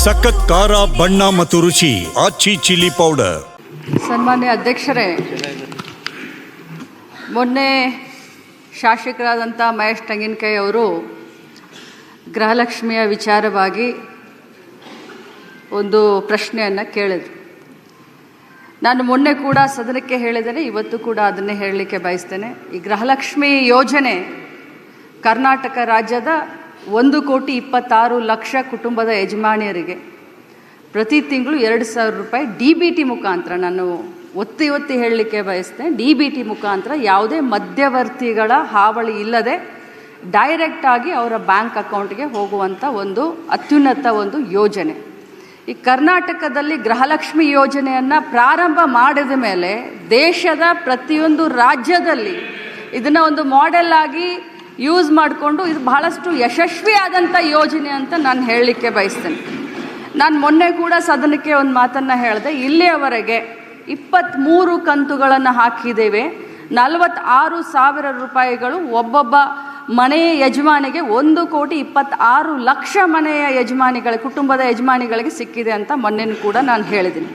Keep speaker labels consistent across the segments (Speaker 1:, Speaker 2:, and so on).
Speaker 1: ಸಖತ್ ಖಾರ, ಬಣ್ಣ ಮತ್ತು ರುಚಿ ಆಚಿ ಚಿಲ್ಲಿ ಪೌಡರ್.
Speaker 2: ಸನ್ಮಾನ್ಯ ಅಧ್ಯಕ್ಷರೇ, ಮೊನ್ನೆ ಶಾಸಕರಾದಂಥ ಮಹೇಶ್ ತೆಂಗಿನಕಾಯಿ ಅವರು ಗೃಹಲಕ್ಷ್ಮಿಯ ವಿಚಾರವಾಗಿ ಒಂದು ಪ್ರಶ್ನೆಯನ್ನು ಕೇಳಿದರು. ನಾನು ಮೊನ್ನೆ ಕೂಡ ಸದನಕ್ಕೆ ಹೇಳಿದ್ದೇನೆ, ಇವತ್ತು ಕೂಡ ಅದನ್ನೇ ಹೇಳಲಿಕ್ಕೆ ಬಯಸ್ತೇನೆ. ಈ ಗೃಹಲಕ್ಷ್ಮಿ ಯೋಜನೆ ಕರ್ನಾಟಕ ರಾಜ್ಯದ 1,26,00,000 ಕುಟುಂಬದ ಯಜಮಾನಿಯರಿಗೆ ಪ್ರತಿ ತಿಂಗಳು 2,000 ರೂಪಾಯಿ DBT ಮುಖಾಂತರ, ನಾನು ಒತ್ತಿ ಹೇಳಲಿಕ್ಕೆ ಬಯಸ್ತೇನೆ, DBT ಮುಖಾಂತರ ಯಾವುದೇ ಮಧ್ಯವರ್ತಿಗಳ ಹಾವಳಿ ಇಲ್ಲದೆ ಡೈರೆಕ್ಟಾಗಿ ಅವರ ಬ್ಯಾಂಕ್ ಅಕೌಂಟ್ಗೆ ಹೋಗುವಂಥ ಒಂದು ಅತ್ಯುನ್ನತ ಒಂದು ಯೋಜನೆ. ಈ ಕರ್ನಾಟಕದಲ್ಲಿ ಗೃಹಲಕ್ಷ್ಮಿ ಯೋಜನೆಯನ್ನು ಪ್ರಾರಂಭ ಮಾಡಿದ ಮೇಲೆ ದೇಶದ ಪ್ರತಿಯೊಂದು ರಾಜ್ಯದಲ್ಲಿ ಇದನ್ನು ಒಂದು ಮಾಡೆಲ್ ಆಗಿ ಯೂಸ್ ಮಾಡಿಕೊಂಡು ಇದು ಬಹಳಷ್ಟು ಯಶಸ್ವಿಯಾದಂಥ ಯೋಜನೆ ಅಂತ ನಾನು ಹೇಳಲಿಕ್ಕೆ ಬಯಸ್ತೇನೆ. ನಾನು ಮೊನ್ನೆ ಕೂಡ ಸದನಕ್ಕೆ ಒಂದು ಮಾತನ್ನು ಹೇಳಿದೆ. ಇಲ್ಲಿಯವರೆಗೆ 23 ಕಂತುಗಳನ್ನು ಹಾಕಿದ್ದೇವೆ. 46,000 ರೂಪಾಯಿಗಳು ಒಬ್ಬೊಬ್ಬ ಮನೆಯ ಯಜಮಾನಿಗೆ 1,26,00,000 ಮನೆಯ ಕುಟುಂಬದ ಯಜಮಾನಿಗಳಿಗೆ ಸಿಕ್ಕಿದೆ ಅಂತ ಮೊನ್ನೆ ಕೂಡ ನಾನು ಹೇಳಿದ್ದೀನಿ.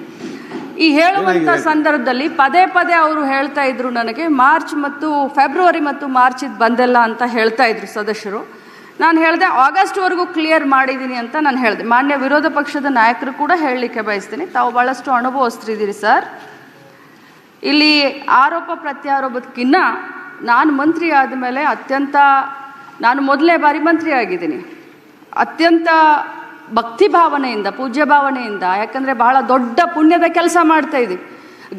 Speaker 2: ಈ ಹೇಳುವಂಥ ಸಂದರ್ಭದಲ್ಲಿ ಪದೇ ಅವರು ಹೇಳ್ತಾ ಇದ್ರು, ನನಗೆ ಫೆಬ್ರವರಿ ಮತ್ತು ಮಾರ್ಚ್ ಇದು ಬಂದಿಲ್ಲ ಅಂತ ಹೇಳ್ತಾ ಇದ್ರು ಸದಸ್ಯರು. ನಾನು ಹೇಳಿದೆ ಆಗಸ್ಟ್ವರೆಗೂ ಕ್ಲಿಯರ್ ಮಾಡಿದ್ದೀನಿ ಅಂತ ನಾನು ಹೇಳಿದೆ. ಮಾನ್ಯ ವಿರೋಧ ಪಕ್ಷದ ನಾಯಕರು ಕೂಡ ಹೇಳಲಿಕ್ಕೆ ಬಯಸ್ತೀನಿ, ತಾವು ಭಾಳಷ್ಟು ಅನುಭವಿಸ್ತಿದ್ದೀರಿ ಸರ್. ಇಲ್ಲಿ ಆರೋಪ ಪ್ರತ್ಯಾರೋಪಕ್ಕಿನ್ನ ನಾನು ಮಂತ್ರಿ ಆದಮೇಲೆ ನಾನು ಮೊದಲನೇ ಬಾರಿ ಮಂತ್ರಿ ಆಗಿದ್ದೀನಿ, ಅತ್ಯಂತ ಭಕ್ತಿ ಭಾವನೆಯಿಂದ, ಪೂಜ್ಯ ಭಾವನೆಯಿಂದ, ಯಾಕಂದರೆ ಬಹಳ ದೊಡ್ಡ ಪುಣ್ಯದ ಕೆಲಸ ಮಾಡ್ತಾ ಇದ್ದೀವಿ.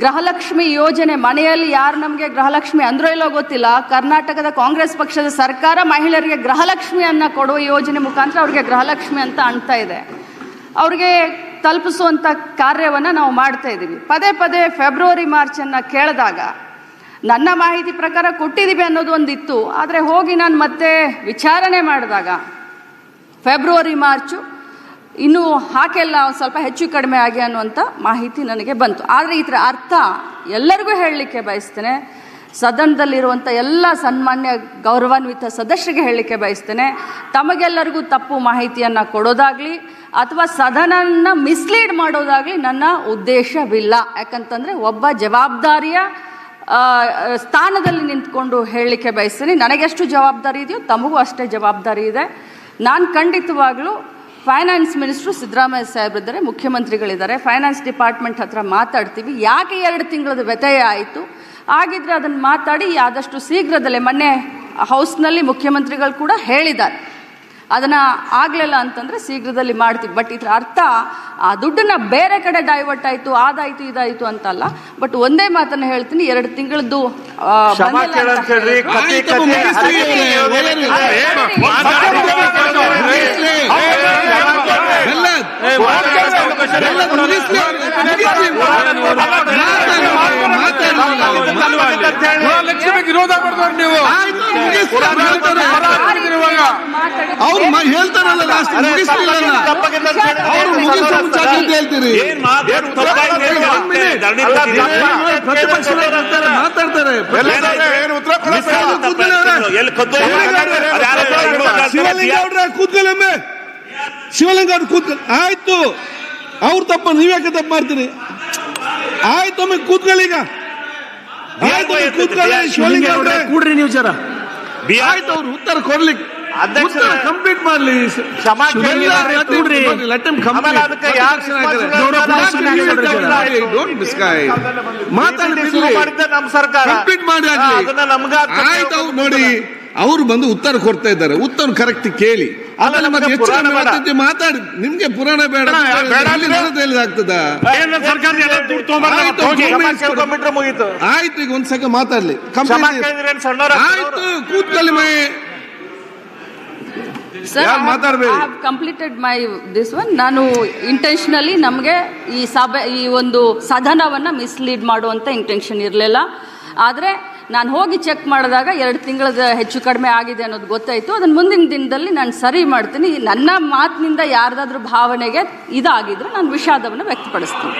Speaker 2: ಗೃಹಲಕ್ಷ್ಮಿ ಯೋಜನೆ ಮನೆಯಲ್ಲಿ ಯಾರು ನಮಗೆ ಗೃಹಲಕ್ಷ್ಮಿ ಅಂದ್ರೋ ಇಲ್ಲೋ ಗೊತ್ತಿಲ್ಲ, ಕರ್ನಾಟಕದ ಕಾಂಗ್ರೆಸ್ ಪಕ್ಷದ ಸರ್ಕಾರ ಮಹಿಳೆಯರಿಗೆ ಗೃಹಲಕ್ಷ್ಮಿಯನ್ನು ಕೊಡುವ ಯೋಜನೆ ಮುಖಾಂತರ ಅವ್ರಿಗೆ ಗೃಹಲಕ್ಷ್ಮಿ ಅಂತ ಅನ್ತಾ ಇದೆ. ಅವ್ರಿಗೆ ತಲುಪಿಸುವಂಥ ಕಾರ್ಯವನ್ನು ನಾವು ಮಾಡ್ತಾ ಇದ್ದೀವಿ. ಪದೇ ಫೆಬ್ರವರಿ ಮಾರ್ಚನ್ನು ಕೇಳಿದಾಗ ನನ್ನ ಮಾಹಿತಿ ಪ್ರಕಾರ ಕೊಟ್ಟಿದ್ದೀವಿ ಅನ್ನೋದು ಒಂದಿತ್ತು. ಆದರೆ ಹೋಗಿ ನಾನು ಮತ್ತೆ ವಿಚಾರಣೆ ಮಾಡಿದಾಗ ಫೆಬ್ರವರಿ ಮಾರ್ಚು ಇನ್ನೂ ಹಾಕೆಲ್ಲ ಸ್ವಲ್ಪ ಹೆಚ್ಚು ಕಡಿಮೆ ಆಗಿ ಅನ್ನುವಂಥ ಮಾಹಿತಿ ನನಗೆ ಬಂತು. ಆದರೆ ಇದರ ಅರ್ಥ ಎಲ್ಲರಿಗೂ ಹೇಳಲಿಕ್ಕೆ ಬಯಸ್ತೇನೆ, ಸದನದಲ್ಲಿರುವಂಥ ಎಲ್ಲ ಸನ್ಮಾನ್ಯ ಗೌರವಾನ್ವಿತ ಸದಸ್ಯರಿಗೆ ಹೇಳಲಿಕ್ಕೆ ಬಯಸ್ತೇನೆ, ತಮಗೆಲ್ಲರಿಗೂ ತಪ್ಪು ಮಾಹಿತಿಯನ್ನು ಕೊಡೋದಾಗಲಿ ಅಥವಾ ಸದನನ ಮಿಸ್ಲೀಡ್ ಮಾಡೋದಾಗಲಿ ನನ್ನ ಉದ್ದೇಶವಿಲ್ಲ. ಯಾಕಂತಂದರೆ ಒಬ್ಬ ಜವಾಬ್ದಾರಿಯ ಸ್ಥಾನದಲ್ಲಿ ನಿಂತ್ಕೊಂಡು ಹೇಳಲಿಕ್ಕೆ ಬಯಸ್ತೇನೆ. ನನಗೆಷ್ಟು ಜವಾಬ್ದಾರಿ ಇದೆಯೋ ತಮಗೂ ಅಷ್ಟೇ ಜವಾಬ್ದಾರಿ ಇದೆ. ನಾನು ಖಂಡಿತವಾಗಲೂ ಫೈನಾನ್ಸ್ ಮಿನಿಸ್ಟ್ರು ಸಿದ್ದರಾಮಯ್ಯ ಸಾಹೇಬ್ರಿದ್ದಾರೆ, ಮುಖ್ಯಮಂತ್ರಿಗಳಿದ್ದಾರೆ, ಫೈನಾನ್ಸ್ ಡಿಪಾರ್ಟ್ಮೆಂಟ್ ಹತ್ರ ಮಾತಾಡ್ತೀವಿ. ಯಾಕೆ 2 ತಿಂಗಳದ ವ್ಯತ್ಯಯ ಆಯಿತು, ಆಗಿದ್ರೆ ಅದನ್ನು ಮಾತಾಡಿ ಆದಷ್ಟು ಶೀಘ್ರದಲ್ಲೇ, ಮೊನ್ನೆ ಹೌಸ್ನಲ್ಲಿ ಮುಖ್ಯಮಂತ್ರಿಗಳು ಕೂಡ ಹೇಳಿದ್ದಾರೆ, ಅದನ್ನು ಆಗಲಿಲ್ಲ ಅಂತಂದರೆ ಶೀಘ್ರದಲ್ಲಿ ಮಾಡ್ತೀವಿ. ಬಟ್ ಇದರ ಅರ್ಥ ಆ ದುಡ್ಡನ್ನು ಬೇರೆ ಕಡೆ ಡೈವರ್ಟ್ ಆಯಿತು, ಅದಾಯಿತು ಇದಾಯಿತು ಅಂತಲ್ಲ. ಬಟ್ ಒಂದೇ ಮಾತನ್ನು ಹೇಳ್ತೀನಿ, 2 ತಿಂಗಳದ್ದು
Speaker 3: ವಿರೋಧ ಮಾಡಿದವ್ರು ನೀವು. ಅವ್ರು ಹೇಳ್ತಾರಲ್ಲ ಹೇಳ್ತೀರಿ, ಮಾತಾಡ್ತಾರೆ. ಕೂತ್ಕೊಳ್ಳೊಮ್ಮೆ, ಶಿವಲಿಂಗ ಅವ್ರು ಕೂತ್ಕೊಳ್ಳಿ. ಆಯ್ತು, ಅವ್ರ ತಪ್ಪ, ನೀವ್ಯಾಕೆ ತಪ್ಪು ಮಾಡ್ತೀರಿ? ಆಯ್ತು, ಒಮ್ಮೆ ಕೂತ್ಕೊಳ್ಳಿ. ಈಗ ಆಯ್ತು, ಕೂತ್ಕೊಳ್ಳಿ. ಶಿವಲಿಂಗ ಅವ್ರೆ ಕೂಡ್ರಿ ನೀವು ಜರ. ಆಯ್ತು, ಅವ್ರು ಉತ್ತರ ಕೊಡ್ಲಿಕ್ಕೆ ಕಂಪ್ಲೀಟ್ ಮಾಡ್ಲಿ. ನೋಡಿ, ಅವರು ಬಂದು ಉತ್ತರ ಕೊಡ್ತಾ ಇದ್ದಾರೆ, ಉತ್ತರ ಕರೆಕ್ಟ್ ಕೇಳಿ. ಮಾತಾಡಿ, ನಿಮ್ಗೆ ಪುರಾಣ ಬೇಡ ಆಗ್ತದ? ಆಯ್ತು, ಈಗ ಒಂದ್ ಸೆಕೆಂಡ್ ಮಾತಾಡ್ಲಿ. ಆಯ್ತು, ಕೂತ್ಕೊಳ್ಳಿ.
Speaker 2: Sir, I have completed this one. ನಾನು ಇಂಟೆನ್ಷನಲಿ ನಮಗೆ ಈ ಒಂದು ಸದನವನ್ನು ಮಿಸ್ಲೀಡ್ ಮಾಡುವಂಥ ಇಂಟೆನ್ಷನ್ ಇರಲಿಲ್ಲ. ಆದರೆ ನಾನು ಹೋಗಿ ಚೆಕ್ ಮಾಡಿದಾಗ 2 ತಿಂಗಳದ ಹೆಚ್ಚು ಕಡಿಮೆ ಆಗಿದೆ ಅನ್ನೋದು ಗೊತ್ತಾಯಿತು. ಅದನ್ನು ಮುಂದಿನ ದಿನದಲ್ಲಿ ನಾನು ಸರಿ ಮಾಡ್ತೀನಿ. ನನ್ನ ಮಾತಿನಿಂದ ಯಾರ್ದಾದ್ರೂ ಭಾವನೆಗೆ ಇದಾಗಿದ್ರೆ ನಾನು ವಿಷಾದವನ್ನು ವ್ಯಕ್ತಪಡಿಸ್ತೀನಿ.